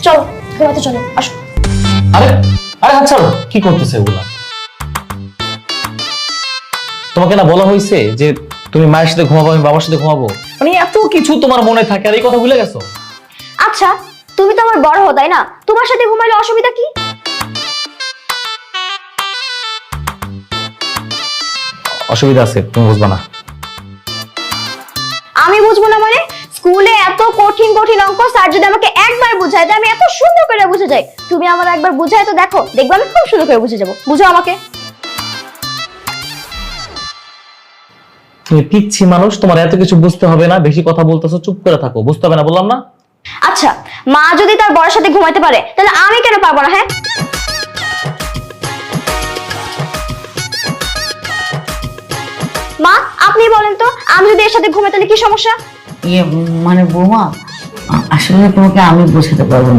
চলো ঘুমাতে চলো, আসো। আরে আরে আচ্ছা, কি করতেছে এগুলা? তোমাকে না বলা হয়েছে যে তুমি মায়ের সাথে ঘুমাবো, আমি বাবার সাথে ঘুমাবো? মানে এত কিছু তোমার মনে থাকে আর এই কথা ভুলে গেছো? আচ্ছা, তুমি তো আমার বড় হো, তাই না? তোমার সাথে ঘুমাইলে অসুবিধা কি? অসুবিধা আছে, তুমি বুঝবা না। আমি বুঝবো না মানে? স্কুলে এত কঠিন কঠিন অঙ্ক স্যার যদি আমাকে একবার বুঝায় দেয়, আমি এত সুন্দর করে বুঝে যাই। তুমি আমার একবার বুঝায় তো দেখো, দেখবে আমি খুব সুন্দর করে বুঝে যাবো। বুঝো আমাকে। তুমি পিচ্ছি মানুষ, তোমার এত কিছু বুঝতে হবে না। বেশি কথা বলতেছো, চুপ করে থাকো। বুঝতে হবে না বললাম না? আচ্ছা, মা যদি তার বড়ের সাথে ঘুমাইতে পারে, তাহলে আমি কেন পারবো না? হ্যাঁ, মা আপনি বলেন তো, আমি যদি এর সাথে ঘুমাই তাহলে কি সমস্যা? মানে বৌমা, আসলে তোমাকে আমি বোঝাতে পারবো না।